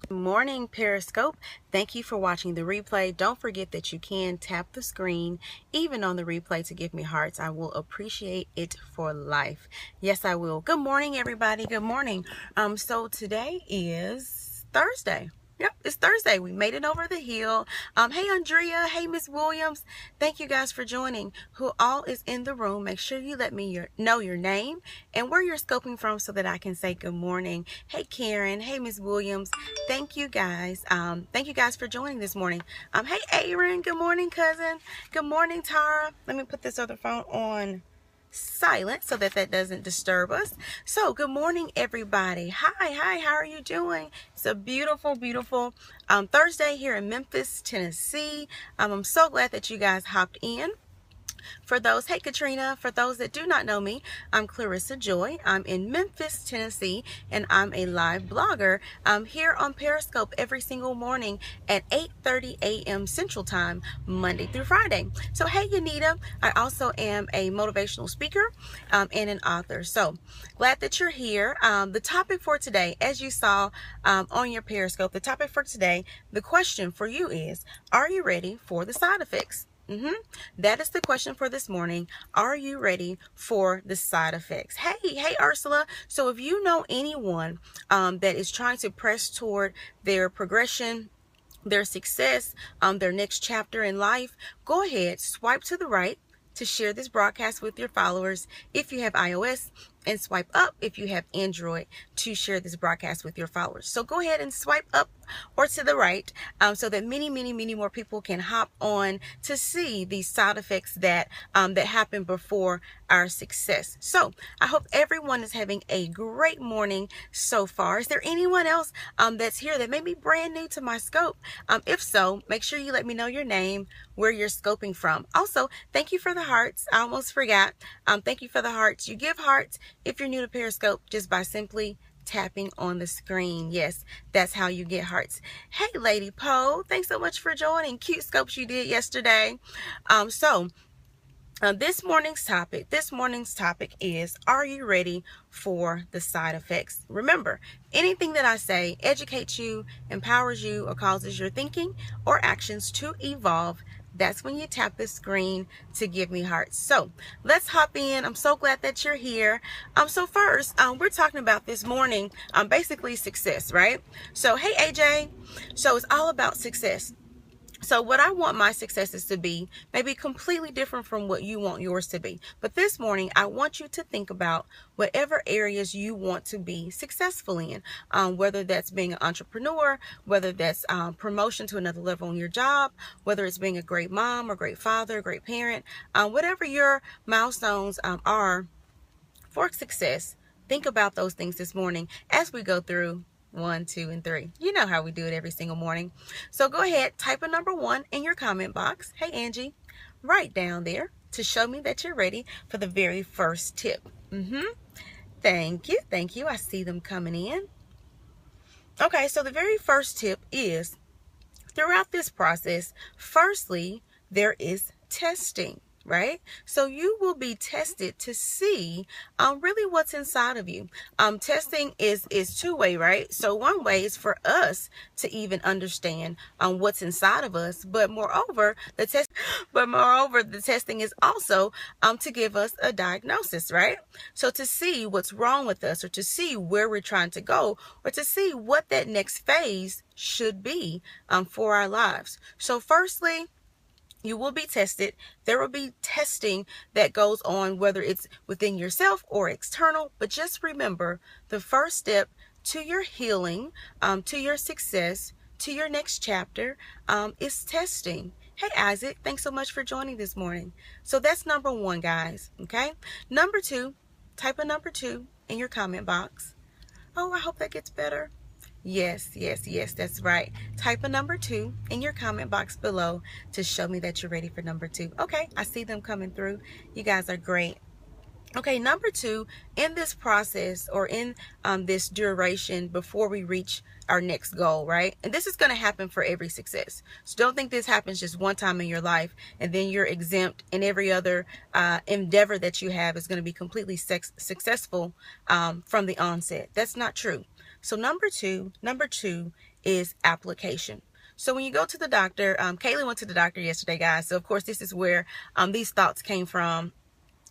Good morning, Periscope. Thank you for watching the replay. Don't forget that you can tap the screen, even on the replay, to give me hearts. I will appreciate it for life. Yes, I will. Good morning, everybody. Good morning. So today is Thursday. Yep, it's Thursday. We made it over the hill. Hey, Andrea. Hey, Miss Williams. Thank you guys for joining. Who all is in the room? Make sure you let me know your name and where you're scoping from so that I can say good morning. Hey, Karen. Hey, Miss Williams. Thank you guys. Thank you guys for joining this morning. Hey, Aaron. Good morning, cousin. Good morning, Tara. Let me put this other phone on silent so that doesn't disturb us. So good morning, everybody. Hi, how are you doing? It's a beautiful Thursday here in Memphis, Tennessee. I'm so glad that you guys hopped in. For those, hey Katrina, for those that do not know me, I'm Clarissa Joy. I'm in Memphis, Tennessee, and I'm a live blogger. I'm here on Periscope every single morning at 8:30 a.m. Central Time, Monday through Friday. So hey Yanita, I also am a motivational speaker and an author. So glad that you're here. The topic for today, as you saw on your Periscope, the topic for today, the question for you is, are you ready for the side effects? That is the question for this morning. Are you ready for the side effects? Hey, Ursula. So if you know anyone that is trying to press toward their progression, their success, their next chapter in life, go ahead, swipe to the right to share this broadcast with your followers if you have iOS, and swipe up if you have Android to share this broadcast with your followers. So go ahead and swipe up or to the right so that many more people can hop on to see these side effects that happen before our success. So I hope everyone is having a great morning so far. Is there anyone else that's here that may be brand new to my scope? If so, make sure you let me know your name, where you're scoping from. Also, thank you for the hearts. I almost forgot. Thank you for the hearts. You give hearts if you're new to Periscope just by simply tapping on the screen. Yes, that's how you get hearts. Hey, Lady Poe, thanks so much for joining. Cute scopes you did yesterday. This morning's topic is, are you ready for the side effects? Remember, anything that I say educates you, empowers you, or causes your thinking or actions to evolve. That's when you tap the screen to give me hearts. So let's hop in. I'm so glad that you're here. So first, we're talking about this morning, basically success, right? So hey, AJ. So it's all about success. So what I want my successes to be may be completely different from what you want yours to be. But this morning, I want you to think about whatever areas you want to be successful in, whether that's being an entrepreneur, whether that's promotion to another level in your job, whether it's being a great mom or great father, great parent, whatever your milestones are for success. Think about those things this morning as we go through 1, 2, and 3. You know how we do it every single morning. So go ahead, type a number 1 in your comment box. Hey, Angie, right down there to show me that you're ready for the very first tip. Thank you. I see them coming in. Okay, so the very first tip is, throughout this process, firstly, there is testing. Right? So you will be tested to see really what's inside of you. Testing is two-way, right? So one way is for us to even understand what's inside of us, but moreover, the testing is also to give us a diagnosis, right? So to see what's wrong with us, or to see where we're trying to go, or to see what that next phase should be for our lives. So firstly, you will be tested. There will be testing that goes on, whether it's within yourself or external. But just remember, the first step to your healing, to your success, to your next chapter, is testing. Hey, Isaac, thanks so much for joining this morning. So that's number 1, guys. Okay. Number 2, type a number 2 in your comment box. Oh, I hope that gets better. Yes, that's right. Type a number 2 in your comment box below to show me that you're ready for number 2. Okay, I see them coming through. You guys are great. Okay, number 2, in this process, or in this duration before we reach our next goal, right? And this is going to happen for every success. So don't think this happens just one time in your life and then you're exempt, and every other endeavor that you have is going to be completely successful from the onset. That's not true. So number two is application. So when you go to the doctor, Kaylee went to the doctor yesterday, guys. So of course, this is where these thoughts came from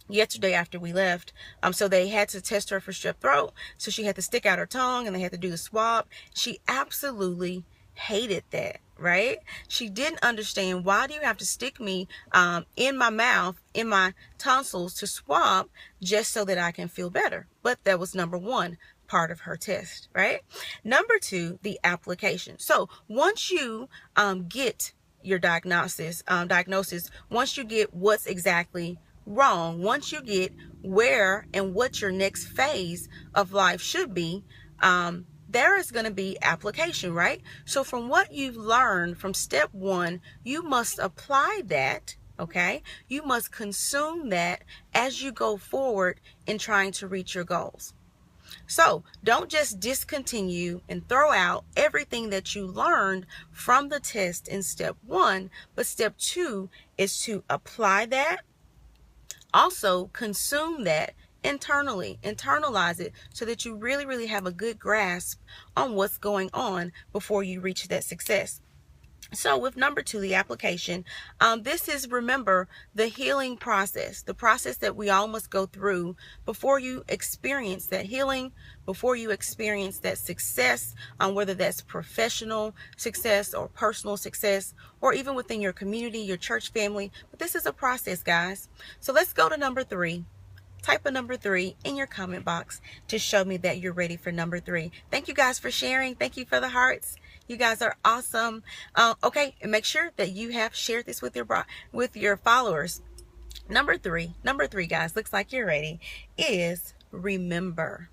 yesterday after we left. So they had to test her for strep throat. So she had to stick out her tongue and they had to do the swab. She absolutely hated that, right? She didn't understand, why do you have to stick me in my mouth, in my tonsils to swab just so that I can feel better? But that was number one part of her test, right? Number two, the application. So once you get your diagnosis, once you get what's exactly wrong, once you get where and what your next phase of life should be, there is going to be application, right? So from what you've learned from step one, you must apply that, okay? You must consume that as you go forward in trying to reach your goals. So don't just discontinue and throw out everything that you learned from the test in step one, but step two is to apply that. Also consume that internally, internalize it so that you really have a good grasp on what's going on before you reach that success. So with number two, the application, this is, remember, the healing process, the process that we all must go through before you experience that healing, before you experience that success, whether that's professional success or personal success, or even within your community, your church family. But this is a process, guys. So let's go to number three. Type a number 3 in your comment box to show me that you're ready for number 3. Thank you guys for sharing. Thank you for the hearts. You guys are awesome. Okay, and make sure that you have shared this with your followers. Number three, guys, looks like you're ready, is remember.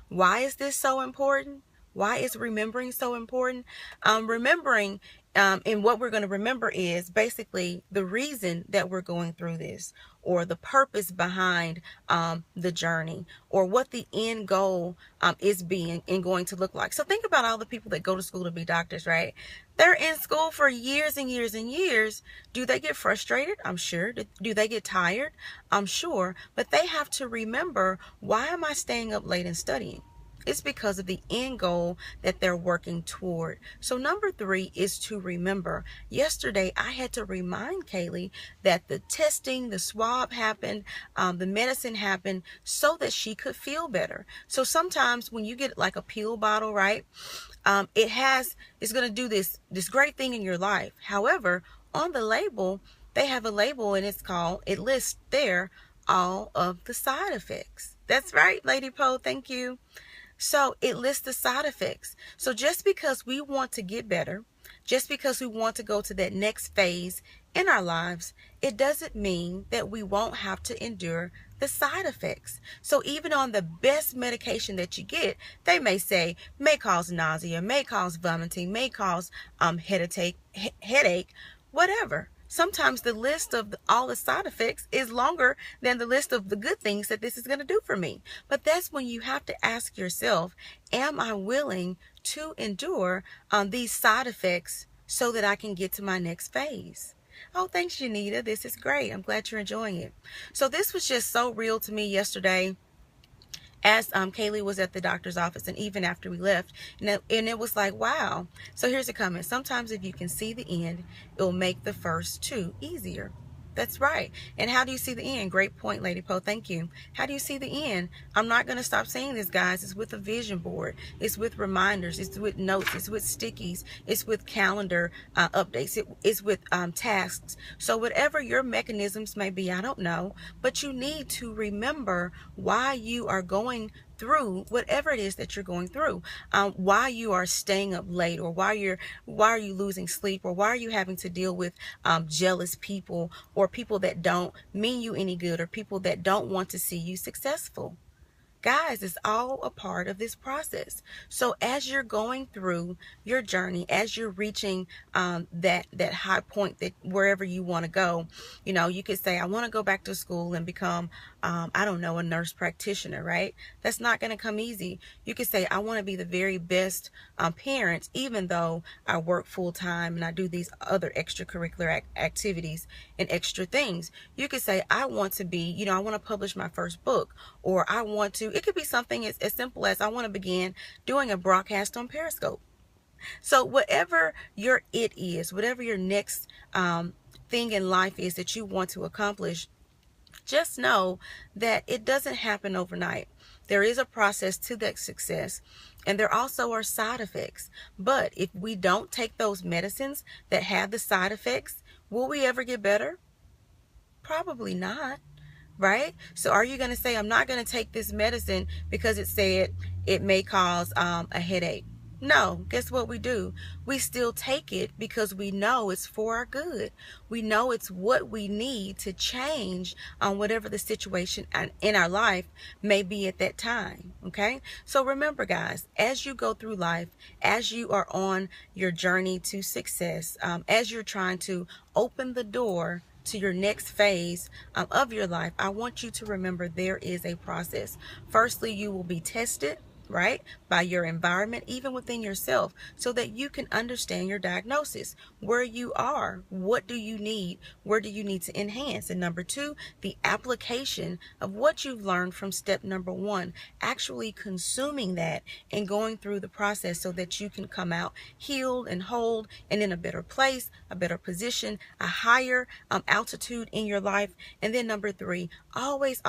Why is this so important? Why is remembering so important? Remembering, and what we're going to remember is basically the reason that we're going through this, or the purpose behind the journey, or what the end goal is being and going to look like. So think about all the people that go to school to be doctors, right? They're in school for years and years and years. Do they get frustrated? I'm sure. Do they get tired? I'm sure. But they have to remember, why am I staying up late and studying? It's because of the end goal that they're working toward. So number 3 is to remember. Yesterday, I had to remind Kaylee that the testing, the swab happened, the medicine happened so that she could feel better. So sometimes when you get like a pill bottle, right, it's going to do this great thing in your life. However, on the label, they have a label and it lists there all of the side effects. That's right, Lady Poe. Thank you. So it lists the side effects. So just because we want to get better, just because we want to go to that next phase in our lives, it doesn't mean that we won't have to endure the side effects. So even on the best medication that you get, they may say may cause nausea, may cause vomiting, may cause headache, whatever. Sometimes the list of all the side effects is longer than the list of the good things that this is going to do for me. But that's when you have to ask yourself, am I willing to endure these side effects so that I can get to my next phase? Oh, thanks, Janita. This is great. I'm glad you're enjoying it. So this was just so real to me yesterday, as Kaylee was at the doctor's office, and even after we left, and it was like, wow. So here's a comment. Sometimes if you can see the end, it will make the first 2 easier. That's right. And how do you see the end? Great point, Lady Poe. Thank you. How do you see the end? I'm not going to stop saying this, guys. It's with a vision board. It's with reminders. It's with notes. It's with stickies. It's with calendar updates. It's with tasks. So whatever your mechanisms may be, I don't know, but you need to remember why you are going through whatever it is that you're going through, why you are staying up late, or why are you losing sleep, or why are you having to deal with jealous people, or people that don't mean you any good, or people that don't want to see you successful. Guys, it's all a part of this process. So as you're going through your journey, as you're reaching that high point, that wherever you want to go, you know, you could say, I want to go back to school and become, I don't know, a nurse practitioner, right? That's not going to come easy. You could say, I want to be the very best parent, even though I work full time and I do these other extracurricular activities and extra things. You could say, I want to be, you know, I want to publish my first book, or I want to do. It could be something as simple as, I want to begin doing a broadcast on Periscope. So whatever your it is, whatever your next thing in life is that you want to accomplish, just know that it doesn't happen overnight. There is a process to that success, and there also are side effects. But if we don't take those medicines that have the side effects, will we ever get better? Probably not, right? So are you going to say, I'm not going to take this medicine because it said it may cause a headache? No. Guess what we do? We still take it because we know it's for our good. We know it's what we need to change on whatever the situation in our life may be at that time. Okay? So remember, guys, as you go through life, as you are on your journey to success, as you're trying to open the door to your next phase of your life, I want you to remember there is a process. Firstly, you will be tested, right, by your environment, even within yourself, so that you can understand your diagnosis, where you are, what do you need, where do you need to enhance. And number two, the application of what you've learned from step number one, actually consuming that and going through the process so that you can come out healed and whole and in a better place, a better position, a higher altitude in your life. And then number three, always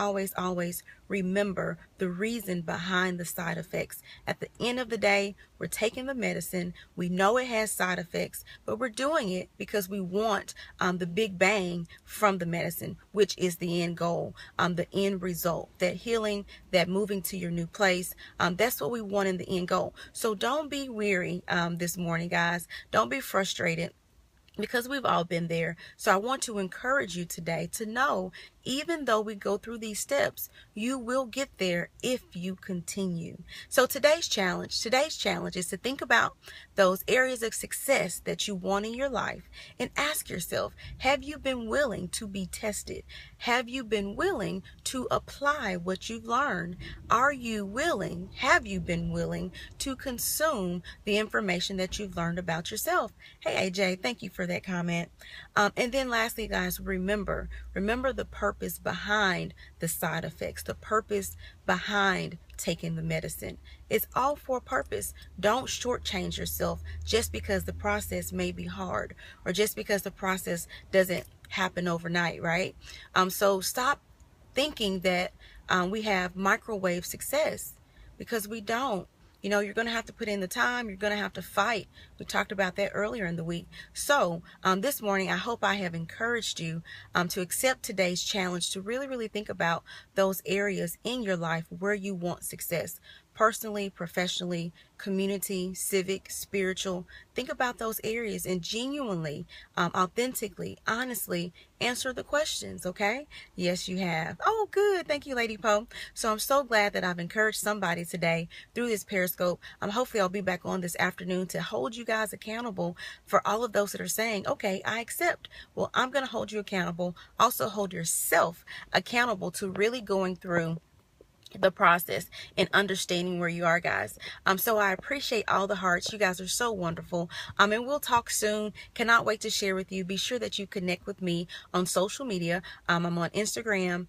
remember the reason behind the side effects. At the end of the day, we're taking the medicine. We know it has side effects, but we're doing it because we want the big bang from the medicine, which is the end goal, the end result, that healing, that moving to your new place. That's what we want in the end goal. So don't be weary this morning, guys. Don't be frustrated, because we've all been there. So I want to encourage you today to know, even though we go through these steps, you will get there if you continue. So today's challenge is to think about those areas of success that you want in your life and ask yourself, have you been willing to be tested? Have you been willing to apply what you've learned? Have you been willing to consume the information that you've learned about yourself? Hey, AJ, thank you for that comment. And then lastly, guys, remember the purpose behind the side effects, the purpose behind taking the medicine. It's all for a purpose. Don't shortchange yourself just because the process may be hard, or just because the process doesn't happen overnight, right? So stop thinking that we have microwave success, because we don't. You know, you're going to have to put in the time. You're going to have to fight. We talked about that earlier in the week. So this morning, I hope I have encouraged you to accept today's challenge, to really think about those areas in your life where you want success. Personally, professionally, community, civic, spiritual. Think about those areas and genuinely, authentically, honestly answer the questions, okay? Yes, you have. Oh, good. Thank you, Lady Poe. So I'm so glad that I've encouraged somebody today through this Periscope. Hopefully I'll be back on this afternoon to hold you guys accountable for all of those that are saying, okay, I accept. Well, I'm going to hold you accountable. Also hold yourself accountable to really going through the process and understanding where you are, guys. So I appreciate all the hearts. You guys are so wonderful. And we'll talk soon. Cannot wait to share with you. Be sure that you connect with me on social media. I'm on Instagram,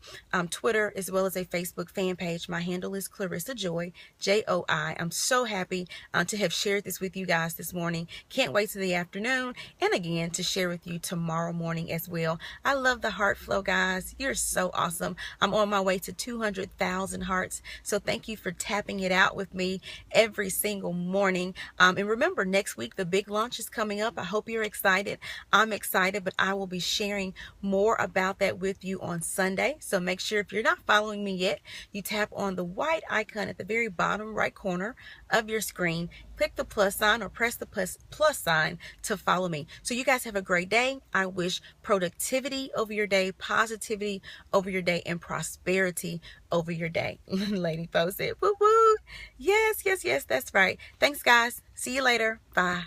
Twitter, as well as a Facebook fan page. My handle is Clarissa Joy, Joy. I'm so happy to have shared this with you guys this morning. Can't wait to the afternoon, and again to share with you tomorrow morning as well. I love the heart flow, guys. You're so awesome. I'm on my way to 200,000 hearts. So thank you for tapping it out with me every single morning. And remember, next week, the big launch is coming up. I hope you're excited. I'm excited, but I will be sharing more about that with you on Sunday. So make sure, if you're not following me yet, you tap on the white icon at the very bottom right corner of your screen. Click the plus sign or press the plus sign to follow me. So you guys have a great day. I wish productivity over your day, positivity over your day, and prosperity over your day. Lady Poe said, woo woo. Yes, that's right. Thanks, guys. See you later. Bye.